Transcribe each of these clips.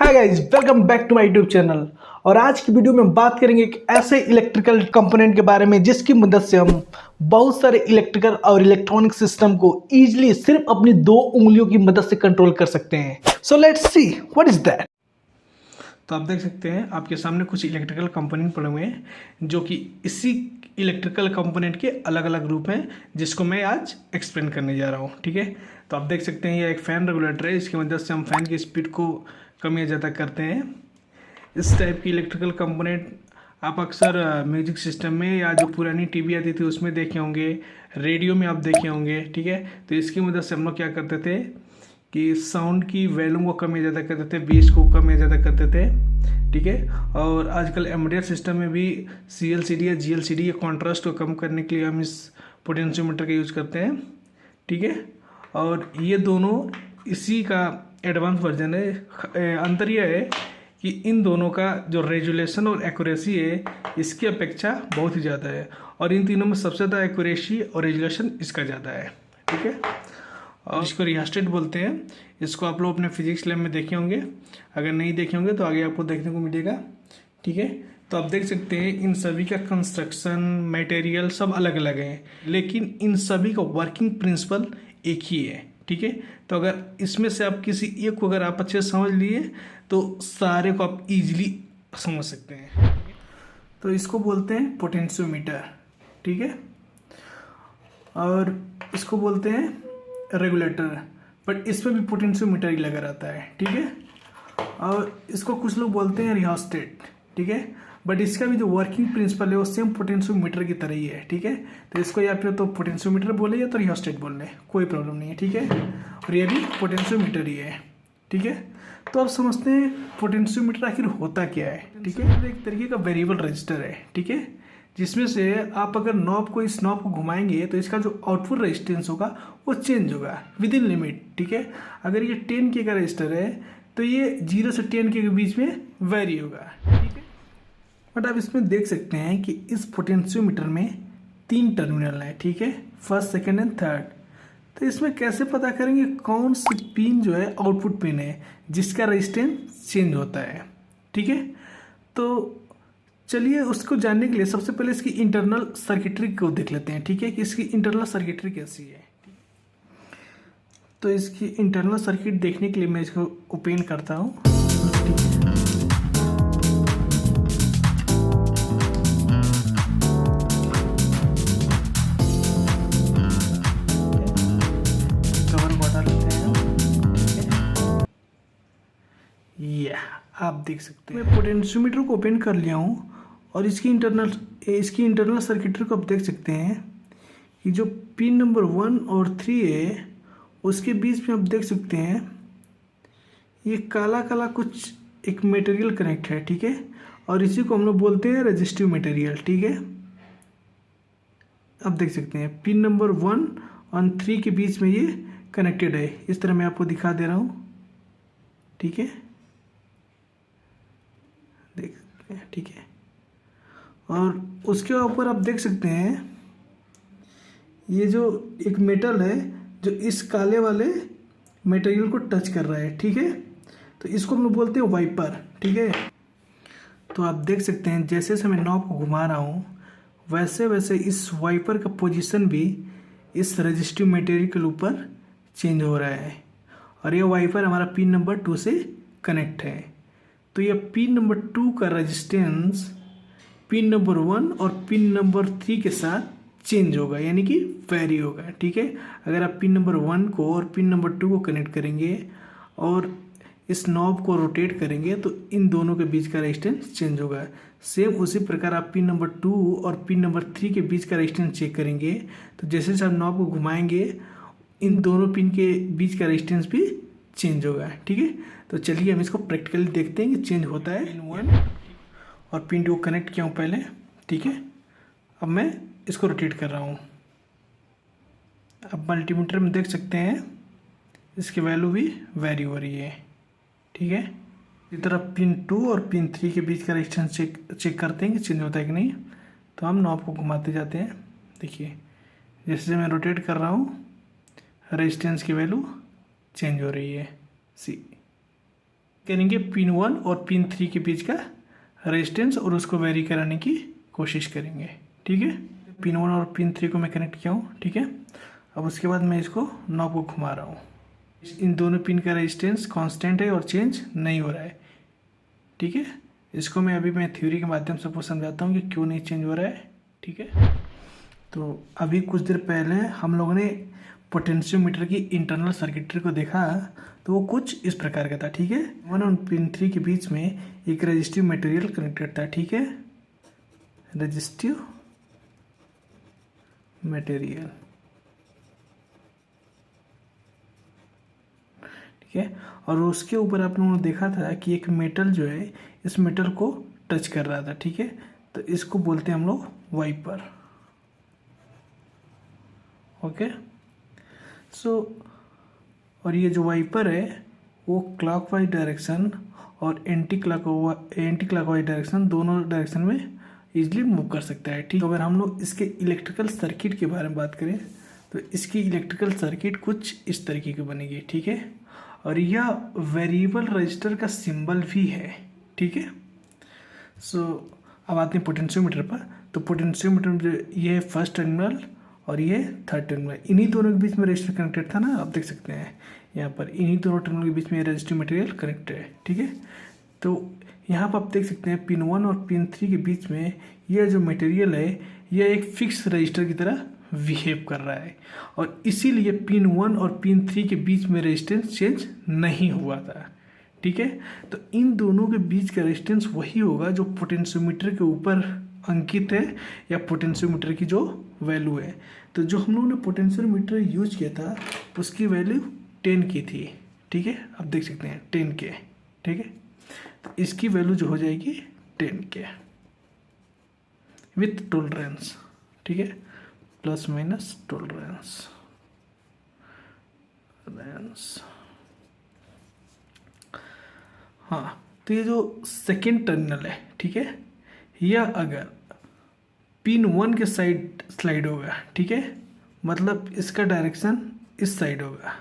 Hi guys, welcome back to my YouTube channel. और आज की वीडियो में हम बात करेंगे एक ऐसे इलेक्ट्रिकल कंपोनेंट के बारे में जिसकी मदद से हम बहुत सारे इलेक्ट्रिकल और इलेक्ट्रॉनिक सिस्टम को इजीली सिर्फ अपनी दो उंगलियों की मदद से कंट्रोल कर सकते हैं। So let's see what is that. तो आप देख सकते हैं आपके सामने कुछ इलेक्ट्रिकल कंपोनेंट पड़े हुए हैं जो कि इसी इलेक्ट्रिकल कंपोनेंट के अलग अलग रूप हैं जिसको मैं आज एक्सप्लेन करने जा रहा हूँ। ठीक है, तो आप देख सकते हैं ये एक फ़ैन रेगुलेटर है। इसकी मदद से हम फ़ैन की स्पीड को कम या ज़्यादा करते हैं। इस टाइप की इलेक्ट्रिकल कंपोनेंट आप अक्सर म्यूजिक सिस्टम में या जो पुरानी टीवी आती थी उसमें देखे होंगे, रेडियो में आप देखे होंगे। ठीक है, तो इसकी मदद से हम लोग क्या करते थे कि साउंड की वॉल्यूम को कम या ज़्यादा करते थे, बेस को कम या ज़्यादा करते थे। ठीक है, और आजकल एम्बेडेड सिस्टम में भी CLCD या GLCD या कॉन्ट्रास्ट को कम करने के लिए हम इस पोटेंशियोमीटर का यूज़ करते हैं। ठीक है, और ये दोनों इसी का एडवांस वर्जन है। अंतर यह है कि इन दोनों का जो रेजुलेशन और एक्यूरेसी है इसकी अपेक्षा बहुत ही ज़्यादा है, और इन तीनों में सबसे ज़्यादा एक्यूरेसी और रेजुलेशन इसका ज़्यादा है। ठीक है, और इसको रिहास्टेट बोलते हैं। इसको आप लोग अपने फिजिक्स लैब में देखे होंगे, अगर नहीं देखे होंगे तो आगे आपको देखने को मिलेगा। ठीक है, तो आप देख सकते हैं इन सभी का कंस्ट्रक्शन मटेरियल सब अलग अलग है, लेकिन इन सभी का वर्किंग प्रिंसिपल एक ही है। ठीक है, तो अगर इसमें से आप किसी एक को अगर आप अच्छे से समझ लिए तो सारे को आप इजीली समझ सकते हैं। तो इसको बोलते हैं पोटेंशियोमीटर। ठीक है, और इसको बोलते हैं रेगुलेटर, बट इसमें भी पोटेंशियोमीटर ही लगा रहता है। ठीक है, और इसको कुछ लोग बोलते हैं रिहास्टेट। ठीक है, बट इसका भी जो वर्किंग प्रिंसिपल है वो सेम पोटेंशियोमीटर की तरह ही है। ठीक है, तो इसको या फिर तो पोटेंशियोमीटर बोले या तो रिहास्टेट बोल ले, कोई प्रॉब्लम नहीं है। ठीक है, और ये भी पोटेंशियोमीटर ही है। ठीक है, तो आप समझते हैं पोटेंशियोमीटर आखिर होता क्या है। ठीक है, एक तरीके का वेरिएबल रजिस्टर है। ठीक है, जिसमें से आप अगर नॉब को इस नॉब को घुमाएंगे तो इसका जो आउटपुट रेजिस्टेंस होगा वो चेंज होगा विद इन लिमिट। ठीक है, अगर ये 10 के का रजिस्टर है तो ये 0 से 10 के बीच में वेरी होगा। ठीक है, बट आप इसमें देख सकते हैं कि इस पोटेंशियोमीटर में 3 टर्मिनल है। ठीक है, फर्स्ट, सेकेंड एंड थर्ड। तो इसमें कैसे पता करेंगे कौन सी पिन जो है आउटपुट पिन है जिसका रेजिस्टेंस चेंज होता है। ठीक है, तो चलिए उसको जानने के लिए सबसे पहले इसकी इंटरनल सर्किटरी को देख लेते हैं। ठीक है, कि इसकी इंटरनल सर्किटरी कैसी है। तो इसकी इंटरनल सर्किट देखने के लिए मैं इसको ओपन करता हूँ। कवर को हटा लेते हैं। ये आप देख सकते हैं मैं पोटेंशियोमीटर को ओपन कर लिया हूँ, और इसकी इंटरनल सर्किटरी को आप देख सकते हैं कि जो पिन नंबर 1 और 3 है उसके बीच में आप देख सकते हैं ये काला काला कुछ एक मटेरियल कनेक्ट है। ठीक है, और इसी को हम लोग बोलते हैं रेजिस्टिव मटेरियल। ठीक है, आप देख सकते हैं पिन नंबर 1 और 3 के बीच में ये कनेक्टेड है। इस तरह मैं आपको दिखा दे रहा हूँ। ठीक है, देख सकते हैं। ठीक है, और उसके ऊपर आप देख सकते हैं ये जो एक मेटल है जो इस काले वाले मटेरियल को टच कर रहा है। ठीक है, तो इसको हम लोग बोलते हैं वाइपर। ठीक है, तो आप देख सकते हैं जैसे जैसे मैं नॉब को घुमा रहा हूँ वैसे वैसे इस वाइपर का पोजीशन भी इस रेजिस्टिव मटेरियल के ऊपर चेंज हो रहा है, और ये वाइपर हमारा पिन नंबर 2 से कनेक्ट है। तो ये पिन नंबर 2 का रेजिस्टेंस पिन नंबर 1 और पिन नंबर 3 के साथ चेंज होगा, यानी कि वेरी होगा। ठीक है, अगर आप पिन नंबर 1 को और पिन नंबर 2 को कनेक्ट करेंगे और इस नॉब को रोटेट करेंगे तो इन दोनों के बीच का रेजिस्टेंस चेंज होगा। सेम उसी प्रकार आप पिन नंबर 2 और पिन नंबर 3 के बीच का रेजिस्टेंस चेक करेंगे तो जैसे जैसे आप नॉब को घुमाएंगे इन दोनों पिन के बीच का रेजिस्टेंस भी चेंज होगा। ठीक है, तो चलिए हम इसको प्रैक्टिकली देखते हैं कि चेंज होता है। पिन 1 और पिन 2 को कनेक्ट किया हूँ पहले। ठीक है, अब मैं इसको रोटेट कर रहा हूँ। अब मल्टीमीटर में देख सकते हैं इसकी वैल्यू भी वेरी हो रही है। ठीक है, इसी तरह पिन 2 और पिन 3 के बीच का रेजिस्टेंस चेक करते हैं कि चेंज होता है कि नहीं। तो हम नॉब को घुमाते जाते हैं। देखिए जैसे मैं रोटेट कर रहा हूँ रेजिस्टेंस की वैल्यू चेंज हो रही है। सी करेंगे पिन 1 और पिन 3 के बीच का रेजिस्टेंस और उसको वेरी कराने की कोशिश करेंगे। ठीक है, पिन 1 और पिन 3 को मैं कनेक्ट किया हूँ। ठीक है, अब उसके बाद मैं इसको नॉब को घुमा रहा हूँ। इन दोनों पिन का रेजिस्टेंस कांस्टेंट है और चेंज नहीं हो रहा है। ठीक है, इसको मैं थ्योरी के माध्यम से आपको समझाता हूँ कि क्यों नहीं चेंज हो रहा है। ठीक है, तो अभी कुछ देर पहले हम लोगों ने पोटेंशियोमीटर की इंटरनल सर्किटरी को देखा, तो वो कुछ इस प्रकार का था। ठीक है, 1 और पिन 3 के बीच में एक रेजिस्टिव मटेरियल कनेक्टेड था। ठीक है, रेजिस्टिव मटेरियल। ठीक है, और उसके ऊपर आप लोगों ने देखा था कि एक मेटल जो है इस मेटल को टच कर रहा था। ठीक है, तो इसको बोलते हैं हम लोग वाइपर। ओके, सो और ये जो वाइपर है वो क्लॉकवाइज डायरेक्शन और एंटी क्लॉकवाइज डायरेक्शन, दोनों डायरेक्शन में इजीली मूव कर सकता है। ठीक, तो अगर हम लोग इसके इलेक्ट्रिकल सर्किट के बारे में बात करें तो इसकी इलेक्ट्रिकल सर्किट कुछ इस तरीके की बनेगी। ठीक है, और यह वेरिएबल रजिस्टर का सिंबल भी है। ठीक है, सो अब आते हैं पोटेंशियोमीटर पर। तो पोटेंशियोमीटर में ये फर्स्ट टर्मिनल और ये थर्ड टर्मिनल, इन्हीं दोनों के बीच में रजिस्टर कनेक्टेड था ना। आप देख सकते हैं यहाँ पर इन्हीं दोनों टर्मिनल के बीच में रजिस्टिव मटेरियल कनेक्टेड है। ठीक है, तो यहाँ पर आप देख सकते हैं पिन 1 और पिन 3 के बीच में यह जो मटेरियल है यह एक फिक्स रजिस्टर की तरह बिहेव कर रहा है और इसीलिए पिन 1 और पिन 3 के बीच में रेजिस्टेंस चेंज नहीं हुआ था। ठीक है, तो इन दोनों के बीच का रेजिस्टेंस वही होगा जो पोटेंशियोमीटर के ऊपर अंकित है या पोटेंशियोमीटर की जो वैल्यू है। तो जो हम लोगों ने पोटेंशियोमीटर यूज किया था उसकी वैल्यू 10 की थी। ठीक है, आप देख सकते हैं 10 के। ठीक है, तो इसकी वैल्यू जो हो जाएगी 10 के विथ टॉलरेंस। ठीक है, प्लस माइनस टॉलरेंस। हाँ, तो ये जो सेकेंड टर्मिनल है, ठीक है, यह अगर पिन 1 के साइड स्लाइड होगा, ठीक है, मतलब इसका डायरेक्शन इस साइड होगा,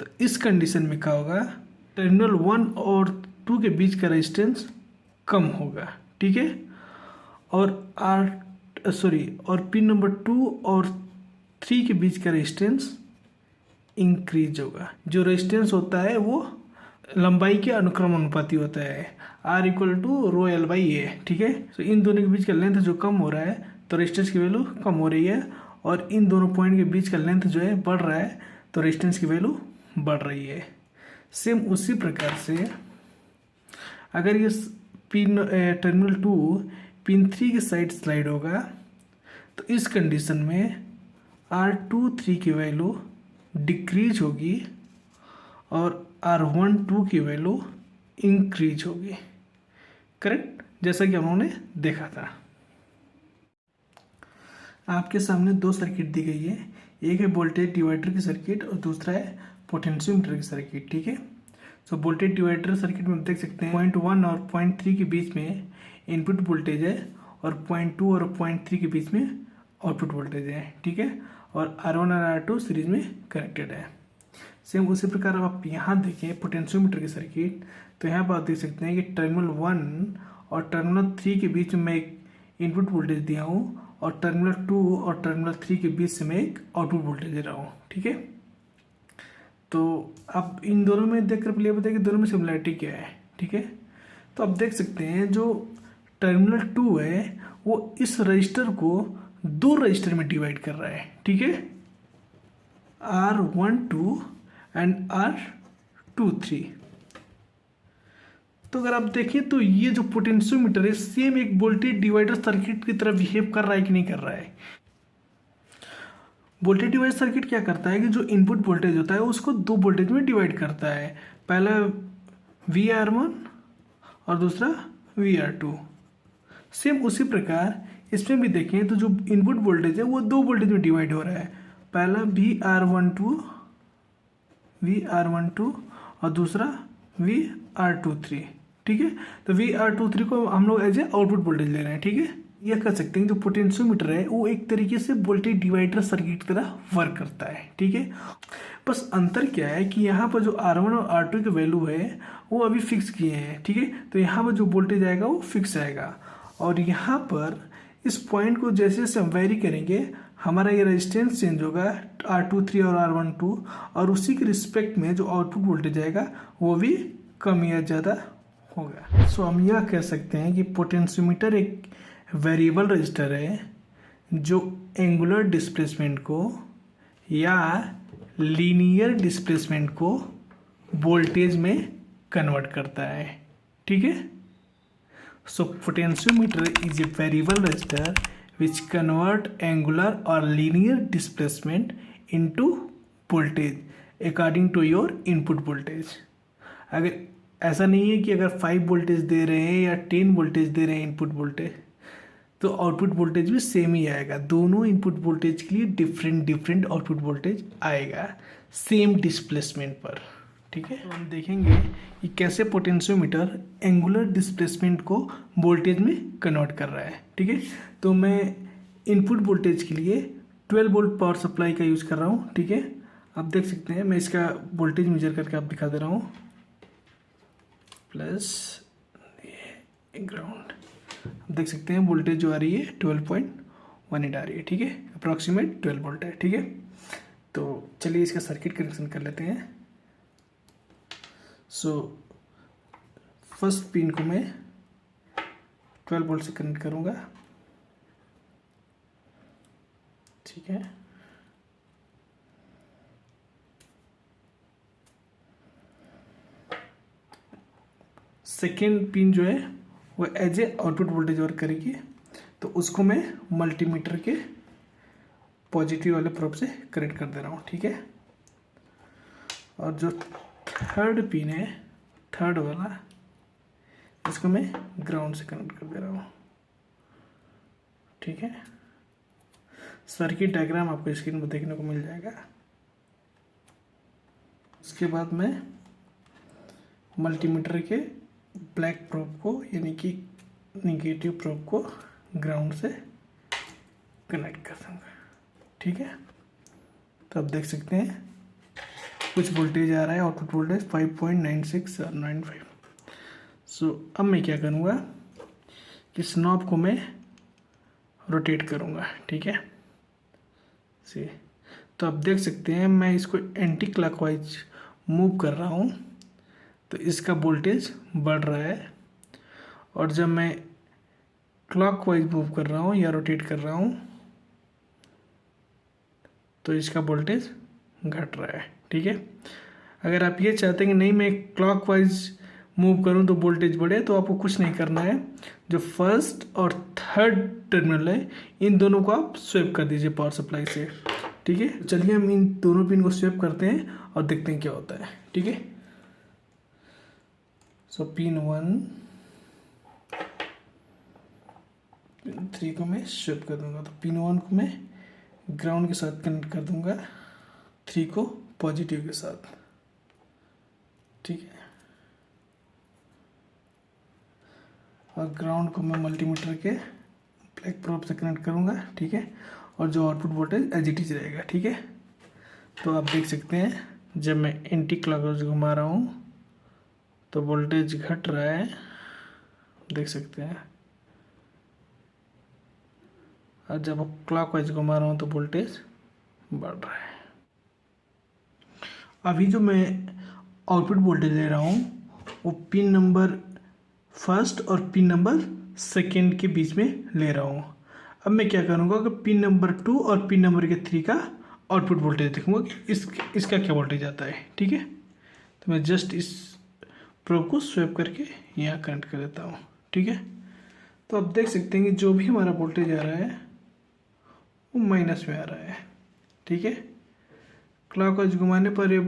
तो इस कंडीशन में क्या होगा, टर्मिनल 1 और 2 के बीच का रेजिस्टेंस कम होगा। ठीक है, और पिन नंबर 2 और 3 के बीच का रेजिस्टेंस इंक्रीज होगा। जो रेजिस्टेंस होता है वो लंबाई के अनुक्रम अनुपाती होता है, R = ρl/A। ठीक है, तो इन दोनों के बीच का लेंथ जो कम हो रहा है तो रेजिस्टेंस की वैल्यू कम हो रही है, और इन दोनों पॉइंट के बीच का लेंथ जो है बढ़ रहा है तो रेजिस्टेंस की वैल्यू बढ़ रही है। सेम उसी प्रकार से अगर ये टर्मिनल 2 पिन 3 के साइड स्लाइड होगा तो इस कंडीशन में R23 की वैल्यू डिक्रीज होगी और R12 की वैल्यू इंक्रीज होगी। करेक्ट, जैसा कि हम लोगों ने देखा था। आपके सामने दो सर्किट दी गई है, एक है वोल्टेज डिवाइडर की सर्किट और दूसरा है पोटेंशियोमीटर की सर्किट। ठीक है, सो वोल्टेज डिवाइडर सर्किट में देख सकते हैं 0.1 और 0.3 के बीच में इनपुट वोल्टेज है और 0.2 और 0.3 के बीच में आउटपुट वोल्टेज है। ठीक है, और R1 और R2 सीरीज में कनेक्टेड है। सेम उसी प्रकार अब आप यहाँ देखें पोटेंशियोमीटर की सर्किट, तो यहाँ पर आप देख सकते हैं कि टर्मिनल 1 और टर्मिनल 3 के बीच में मैं एक इनपुट वोल्टेज दिया हूँ और टर्मिनल 2 और टर्मिनल 3 के बीच से मैं एक आउटपुट वोल्टेज दे रहा हूँ। ठीक है, तो आप इन दोनों में देखकर प्ले बताइए कि दोनों में सिमिलरिटी क्या है। ठीक है, तो आप देख सकते हैं जो टर्मिनल 2 है वो इस रजिस्टर को दो रजिस्टर में डिवाइड कर रहा है। ठीक है, R12 एंड R23। तो अगर आप देखें तो ये जो पोटेंशियोमीटर है सेम एक वोल्टेज डिवाइडर सर्किट की तरह बिहेव कर रहा है कि नहीं कर रहा है। वोल्टेज डिवाइडर सर्किट क्या करता है कि जो इनपुट वोल्टेज होता है उसको दो वोल्टेज में डिवाइड करता है, पहला VR1 और दूसरा VR2। सेम उसी प्रकार इसमें भी देखें तो जो इनपुट वोल्टेज है वो दो वोल्टेज में डिवाइड हो रहा है, पहला VR12 और दूसरा VR23। ठीक है, तो VR23 को हम लोग एज ए आउटपुट वोल्टेज ले रहे हैं। ठीक है, यह कह सकते हैं जो पोटेंशियोमीटर है वो एक तरीके से वोल्टेज डिवाइडर सर्किट की तरह वर्क करता है, ठीक है। बस अंतर क्या है कि यहाँ पर जो R1 और R2 की वैल्यू है वो अभी फिक्स किए हैं, ठीक है। तो यहाँ पर जो वोल्टेज आएगा वो फिक्स आएगा, और यहाँ पर इस पॉइंट को जैसे जैसे हम वेरी करेंगे हमारा ये रेजिस्टेंस चेंज होगा R23 और R12, और उसी के रिस्पेक्ट में जो आउटपुट वोल्टेज आएगा वो भी कम या ज़्यादा होगा। सो हम यह कह सकते हैं कि पोटेंशियोमीटर एक वेरिएबल रजिस्टर है जो एंगुलर डिस्प्लेसमेंट को या लीनियर डिस्प्लेसमेंट को वोल्टेज में कन्वर्ट करता है, ठीक है। So potentiometer is a variable resistor which convert angular और linear displacement into voltage according to your input voltage. अगर ऐसा नहीं है कि अगर 5 वोल्टेज दे रहे हैं या 10 वोल्टेज दे रहे हैं इनपुट वोल्टेज, तो आउटपुट वोल्टेज भी सेम ही आएगा। दोनों इनपुट वोल्टेज के लिए डिफरेंट आउटपुट वोल्टेज आएगा सेम डिस्प्लेसमेंट पर, ठीक है। तो हम देखेंगे कि कैसे पोटेंशियोमीटर एंगुलर डिस्प्लेसमेंट को वोल्टेज में कन्वर्ट कर रहा है, ठीक है। तो मैं इनपुट वोल्टेज के लिए 12 वोल्ट पावर सप्लाई का यूज़ कर रहा हूँ, ठीक है। आप देख सकते हैं मैं इसका वोल्टेज मेजर करके आप दिखा दे रहा हूँ, प्लस ग्राउंड। आप देख सकते हैं वोल्टेज जो आ रही है 12.18 आ रही है, ठीक है। अप्रॉक्सीमेट 12 वोल्ट है, ठीक है। तो चलिए इसका सर्किट कनेक्शन कर लेते हैं। सो फर्स्ट पिन को मैं 12 वोल्ट से कनेक्ट करूँगा, ठीक है। सेकेंड पिन जो है वो as a output voltage work करेगी, तो उसको मैं मल्टीमीटर के पॉजिटिव वाले प्रोब से कनेक्ट कर दे रहा हूँ, ठीक है। और जो थर्ड पिन है, थर्ड वाला, इसको मैं ग्राउंड से कनेक्ट कर दे रहा हूँ, ठीक है। सर्किट डायग्राम आपको स्क्रीन पर देखने को मिल जाएगा। उसके बाद मैं मल्टीमीटर के ब्लैक प्रोब को यानी कि निगेटिव प्रोब को ग्राउंड से कनेक्ट कर दूँगा, ठीक है। तो आप देख सकते हैं कुछ वोल्टेज आ रहा है, आउटपुट वोल्टेज 5.96 और 95। सो अब मैं क्या करूँगा कि इस नॉब को मैं रोटेट करूँगा, ठीक है। सी तो आप देख सकते हैं मैं इसको एंटी क्लॉकवाइज मूव कर रहा हूँ, तो इसका वोल्टेज बढ़ रहा है, और जब मैं क्लॉकवाइज मूव कर रहा हूँ या रोटेट कर रहा हूँ तो इसका वोल्टेज घट रहा है, ठीक है। अगर आप ये चाहते हैं कि नहीं मैं क्लॉकवाइज मूव करूँ तो वोल्टेज बढ़े, तो आपको कुछ नहीं करना है। जो फर्स्ट और थर्ड टर्मिनल है इन दोनों को आप स्वेप कर दीजिए पावर सप्लाई से, ठीक है। चलिए हम इन दोनों पिन को स्वेप करते हैं और देखते हैं क्या होता है, ठीक है। सो पिन 1, पिन 3 को मैं स्वेप कर दूंगा। तो पिन 1 को मैं ग्राउंड के साथ कनेक्ट कर दूंगा, 3 को पॉजिटिव के साथ, ठीक है। और ग्राउंड को मैं मल्टीमीटर के ब्लैक प्रोब से कनेक्ट करूंगा, ठीक है। और जो output voltage as it is रहेगा, ठीक है। तो आप देख सकते हैं जब मैं एंटी क्लॉकवाइज घुमा रहा हूँ तो वोल्टेज घट रहा है, देख सकते हैं। और जब क्लॉकवाइज घुमा रहा हूँ तो वोल्टेज बढ़ रहा है। अभी जो मैं आउटपुट वोल्टेज ले रहा हूँ वो पिन नंबर फर्स्ट और पिन नंबर सेकेंड के बीच में ले रहा हूँ। अब मैं क्या करूँगा कि पिन नंबर 2 और पिन नंबर 3 का आउटपुट वोल्टेज देखूँगा कि इसका क्या वोल्टेज आता है, ठीक है। तो मैं जस्ट इस प्रोब को स्वेप करके यहाँ कनेक्ट कर देता हूँ, ठीक है। तो आप देख सकते हैं कि जो भी हमारा वोल्टेज आ रहा है वो माइनस में आ रहा है, ठीक है। क्लॉकवाइज घुमाने पर ये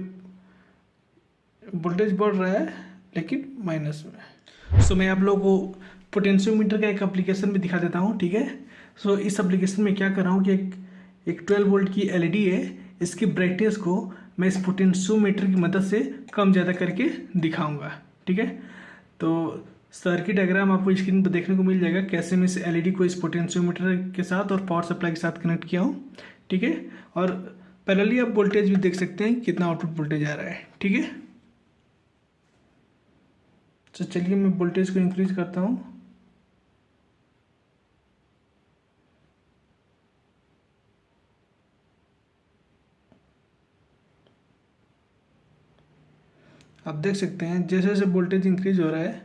वोल्टेज बढ़ रहा है लेकिन माइनस में। सो मैं आप लोगों को पोटेंशियोमीटर का एक एप्लीकेशन भी दिखा देता हूँ, ठीक है। सो इस एप्लीकेशन में क्या कर रहा हूँ कि एक 12 वोल्ट की एलईडी है, इसकी ब्राइटनेस को मैं इस पोटेंशियोमीटर की मदद से कम ज़्यादा करके दिखाऊंगा, ठीक है। तो सर्किट डायग्राम आपको स्क्रीन पर देखने को मिल जाएगा, कैसे मैं इस एलईडी को इस पोटेंशियोमीटर के साथ और पावर सप्लाई के साथ कनेक्ट किया हूँ। ठीक है, और पैरेलली आप वोल्टेज भी देख सकते हैं कितना आउटपुट वोल्टेज आ रहा है। ठीक है, तो चलिए मैं वोल्टेज को इंक्रीज करता हूँ। आप देख सकते हैं जैसे जैसे वोल्टेज इंक्रीज हो रहा है,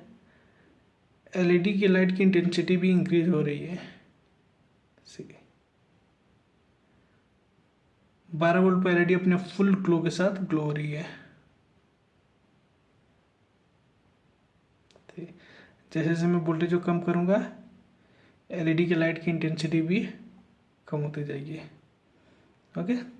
एलईडी की लाइट की इंटेंसिटी भी इंक्रीज हो रही है। 12 वोल्ट पर एलईडी अपने फुल ग्लो के साथ ग्लो हो रही है। जैसे जैसे मैं वोल्टेज को कम करूँगा, एलईडी की लाइट की इंटेंसिटी भी कम होती जाएगी। ओके।